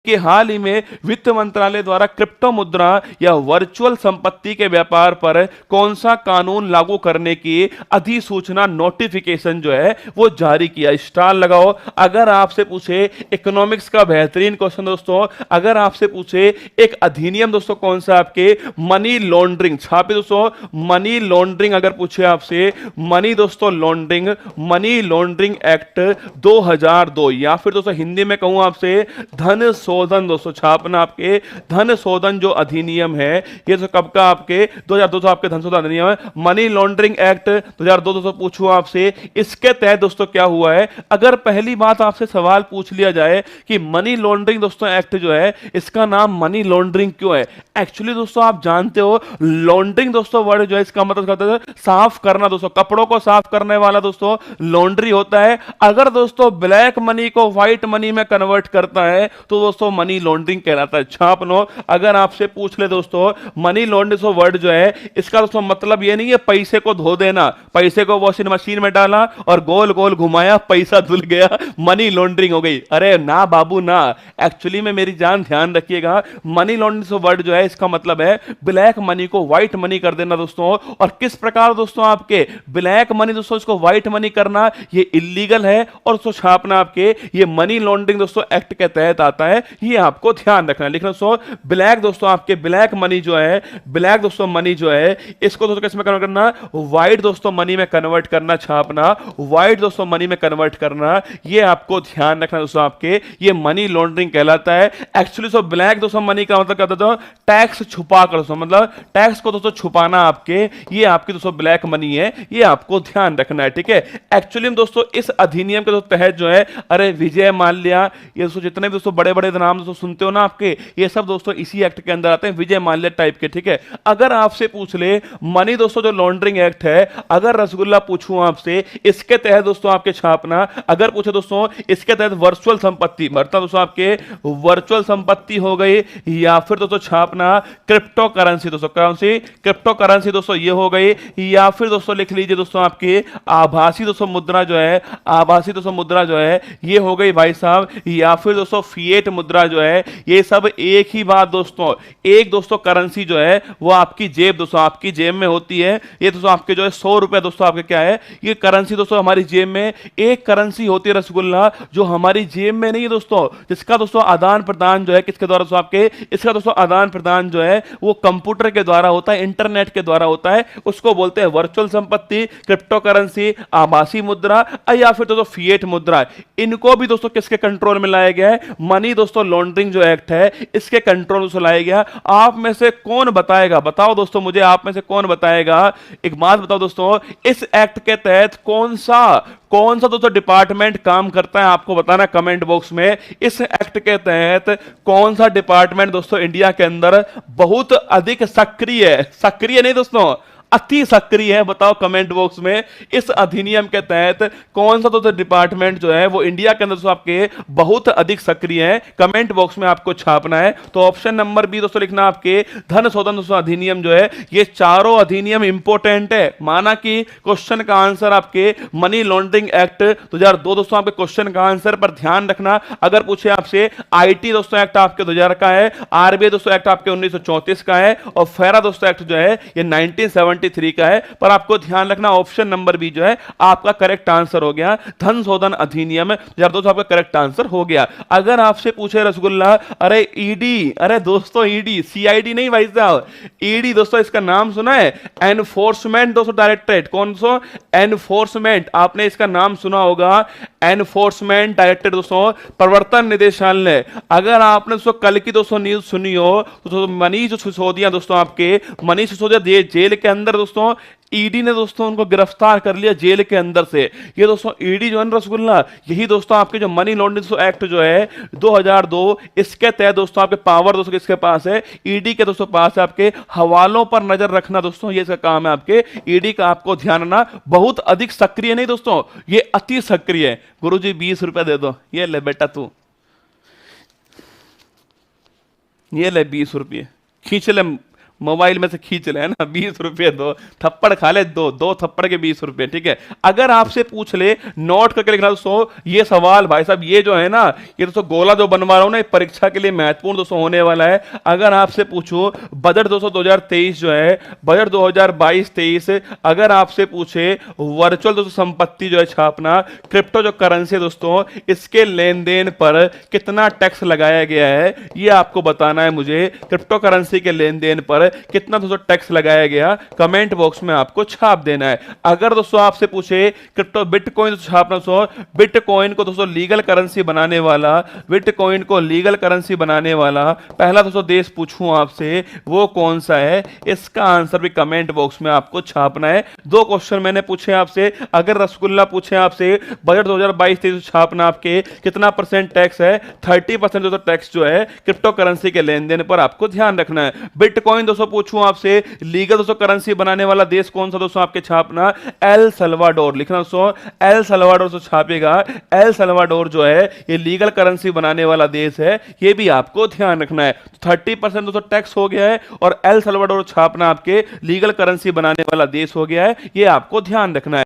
कि हाल ही में वित्त मंत्रालय द्वारा क्रिप्टो मुद्रा या वर्चुअल संपत्ति के व्यापार पर कौन सा कानून लागू करने की अधिसूचना नोटिफिकेशन जो है वो जारी किया। स्टार लगाओ अगर आपसे पूछे। इकोनॉमिक्स का बेहतरीन क्वेश्चन दोस्तों। अगर आपसे पूछे एक अधिनियम दोस्तों कौन सा आपके मनी लॉन्ड्रिंग छापे दोस्तों, मनी लॉन्ड्रिंग अगर पूछे आपसे मनी दोस्तों लॉन्ड्रिंग, मनी लॉन्ड्रिंग एक्ट 2002 या फिर दोस्तों हिंदी में कहूं आपसे धन शोधन दोस्तों छापना आपके धन शोधन जो अधिनियम है ये तो कब का आपके 2002 आपके धन शोधन अधिनियम है। मनी लॉन्ड्रिंग एक्ट 2002 दोस्तों पूछूं आपसे इसके तहत दोस्तों क्या हुआ है। अगर पहली बात आपसे सवाल पूछ लिया जाए कि मनी लॉन्ड्रिंग दोस्तों एक्ट जो है इसका नाम मनी लॉन्ड्रिंग क्यों है। एक्चुअली दोस्तों आप जानते हो लॉन्ड्रिंग दोस्तों वर्ड जो है इसका मतलब कहते हैं साफ करना दोस्तों, कपड़ों को साफ करने वाला दोस्तों लॉन्ड्री होता है। अगर दोस्तों ब्लैक मनी को व्हाइट मनी में कन्वर्ट करता है तो दोस्तों मनी लॉन्ड्रिंग कहलाता है। छाप लो अगर आपसे पूछ ले दोस्तों मनी लॉन्ड्रिंग वर्ड जो है इसका दोस्तों मतलब ये नहीं है पैसे को धो देना, पैसे को वॉशिंग मशीन में डाला और गोल गोल घुमाया पैसा धुल गया मनी लॉन्ड्रिंग हो गई। अरे ना बाबू ना, एक्चुअली में मेरी जान ध्यान रखिएगा मनी लॉन्ड्रिंग वर्ड जो है इसका मतलब है ब्लैक मनी को व्हाइट मनी कर देना दोस्तों। और किस प्रकार दोस्तों आपके ब्लैक मनी दोस्तों इसको व्हाइट मनी करना ये इलीगल है और उसको छापना आपके ये मनी लॉन्ड्रिंग दोस्तों एक्ट के तहत आता है। ये आपको ध्यान रखना है। लिखना दोस्तों ब्लैक दोस्तों आपके ब्लैक मनी जो है, ब्लैक दोस्तों मनी जो है इसको दोस्तों किस में कन्वर्ट करना, व्हाइट दोस्तों मनी में कन्वर्ट करना, छापना व्हाइट दोस्तों मनी में कन्वर्ट करना। ये आपको ध्यान रखना दोस्तों आपके ये मनी लॉन्ड्रिंग कहलाता है। एक्चुअली दोस्तों ब्लैक दोस्तों मनी का मतलब क्या होता है, टैक्स छुपा कर दोस्तों, मतलब टैक्स को दोस्तों छुपाना आपके, ये आपकी दोस्तों ब्लैक मनी है। ये आपको ध्यान रखना है, ठीक है। एक्चुअली में दोस्तों इस अधिनियम के तहत जो है अरे विजय माल्या ये दोस्तों जितने भी दोस्तों बड़े बड़े नाम दोस्तों सुनते हो ना आपके ये सब दोस्तों इसी एक्ट के अंदर आते हैं, विजय माल्या टाइप के, ठीक है। अगर आपसे पूछ ले मनी दोस्तों जो लॉन्ड्रिंग एक्ट है, अगर रसगुल्ला पूछूं आपसे इसके तहत दोस्तों आपके छापना, अगर पूछे दोस्तों इसके तहत वर्चुअल संपत्ति मतलब दोस्तों आपके वर्चुअल संपत्ति हो गई या फिर दोस्तों छापना क्रिप्टो करेंसी दोस्तों, कौन सी क्रिप्टो करेंसी दोस्तों ये हो गई, या फिर दोस्तों लिख लीजिए दोस्तों आपके आभासी दोस्तों मुद्रा जो है, आभासी दोस्तों मुद्रा जो है ये हो गई भाई साहब, या फिर दोस्तों फिएट मुद्रा जो है। ये सब एक ही बात दोस्तों, एक दोस्तों करेंसी जो है वो आपकी जेब दोस्तों आपकी जेब में होती है। ये दोस्तों आपके जो है 100 रुपए दोस्तों आपके क्या है ये करेंसी दोस्तों हमारी जेब में एक करेंसी होती है रसगुल्ला जो हमारी जेब में नहीं है दोस्तों, जिसका दोस्तों आदान प्रदान जो है किसके द्वारा दोस्तों आपके, इसका दोस्तों आदान प्रदान जो है वो कंप्यूटर के द्वारा होता है, इंटरनेट के द्वारा होता है। उसको बोलते हैं वर्चुअल संपत्ति, क्रिप्टो करेंसी, आभासी मुद्रा या फिर दोस्तों फिएट मुद्रा। इनको भी दोस्तों किसके कंट्रोल में लाया गया है, मनी दोस्तों लॉन्ड्रिंग जो एक्ट है इसके कंट्रोल में लाया गया। आप में से कौन बताएगा, बताओ दोस्तों मुझे, आप में से कौन बताएगा, एक बात बताओ दोस्तों, इस एक्ट के तहत कौन सा दोस्तों डिपार्टमेंट काम करता है, आपको बताना कमेंट बॉक्स में। इस एक्ट के तहत कौन सा डिपार्टमेंट दोस्तों इंडिया के अंदर बहुत अधिक सक्रिय है, सक्रिय नहीं दोस्तों अति सक्रिय है, बताओ कमेंट बॉक्स में। इस अधिनियम के तहत कौन सा दोस्तों डिपार्टमेंट जो है वो इंडिया के अंदर दोस्तों आपके बहुत अधिक सक्रिय है, कमेंट बॉक्स में आपको छापना है। तो ऑप्शन नंबर बी दोस्तों लिखना आपके धन शोधन दोस्तों अधिनियम जो है, ये चारों अधिनियम इंपॉर्टेंट है। माना कि क्वेश्चन का आंसर आपके मनी लॉन्ड्रिंग एक्ट 2002 दोस्तों आपके क्वेश्चन का आंसर पर ध्यान रखना। अगर पूछे आपसे आईटी दोस्तों एक्ट आपके 2000 का है, आरबीआई दोस्तों एक्ट आपके 1934 का है और फेरा दोस्तों एक्ट जो है ये 1973 का है। पर आपको ध्यान रखना ऑप्शन नंबर बी जो है आपका करेक्ट आंसर हो गया, धन शोधन अधिनियम 2002 आपका करेक्ट आंसर हो गया। अगर आपसे पूछे रसगुल्ला अरे ईडी, अरे दोस्तों ईडी सीआईडी नहीं भाई साहब, ईडी दोस्तों इसका नाम सुना है, एनफोर्समेंट दोस्तों डायरेक्टरेट, कौन सा एनफोर्समेंट, आपने इसका नाम सुना होगा एनफोर्समेंट डायरेक्टरेट दोस्तों, प्रवर्तन निदेशालय। अगर आपने दोस्तों कल की दोस्तों न्यूज सुनी हो तो मनीष सिसोदिया दोस्तों आपके मनीष सिसोदिया जेल के अंदर दोस्तों ईडी ने दोस्तों उनको गिरफ्तार कर लिया जेल के अंदर से। ये दोस्तों ईडी जो है रसगुल्ला यही दोस्तों आपके जो मनी लॉन्ड्रिंग एक्ट जो है 2002 इसके तहत दोस्तों आपके पावर दोस्तों किसके पास है, ईडी के दोस्तों पास है। आपके हवालों पर नजर रखना दोस्तों ये इसका काम है आपके ईडी का, आपको ध्यान रखना। बहुत अधिक सक्रिय नहीं दोस्तों, ये अति सक्रिय है। गुरुजी 20 रुपए दे दो, ये ले बेटा तू, ये ले 20 रुपये खींच ले मोबाइल में से खींच ले ना, 20 रुपये दो, थप्पड़ खा ले, दो दो थप्पड़ के 20 रुपये, ठीक है। अगर आपसे पूछ ले, नोट करके लिखना दोस्तों, ये सवाल भाई साहब ये जो है ना, ये दोस्तों गोला जो बनवा रहा हूं ना, ये परीक्षा के लिए महत्वपूर्ण दोस्तों होने वाला है। अगर आपसे पूछो बजट दोस्तों 2023 जो है, बजट 2022-23, अगर आपसे पूछे वर्चुअल दोस्तों संपत्ति जो है छापना, क्रिप्टो जो करेंसी है दोस्तों, इसके लेन देन पर कितना टैक्स लगाया गया है, ये आपको बताना है मुझे। क्रिप्टो करेंसी के लेन देन पर कितना दोस्तों टैक्स लगाया गया, कमेंट बॉक्स में आपको छाप देना है। अगर दोस्तों आपसे पूछे क्रिप्टो बिटकॉइन छापना, दोस्तों बिटकॉइन को दोस्तों लीगल करेंसी बनाने वाला, बिटकॉइन को लीगल करेंसी बनाने वाला पहला दोस्तों देश पूछूं आपसे, वो कौन सा है, इसका आंसर भी कमेंट बॉक्स में आपको छापना है। दो क्वेश्चन मैंने पूछे आपसे, अगर रसगुल्ला पूछे आपसे बजट 2022-23 छापना, आपके कितना परसेंट टैक्स है, 30% दोस्तों टैक्स जो है क्रिप्टो करेंसी के लेन देन पर आपको ध्यान रखना है। बिटकॉइन दोस्तों पूछूं आपसे, लीगल दोस्तों करेंसी बनाने वाला देश कौन सा दोस्तों, आपके छापना एल सल्वाडोर लिखना दोस्तों, एल सल्वाडोर से छापेगा। एल सल्वाडोर जो है ये लीगल करेंसी बनाने वाला देश है, ये भी आपको ध्यान रखना है। 30% दोस्तों टैक्स हो गया है, और एल सल्वाडोर छापना आपके लीगल करेंसी बनाने वाला देश हो गया है, ये आपको ध्यान रखना है।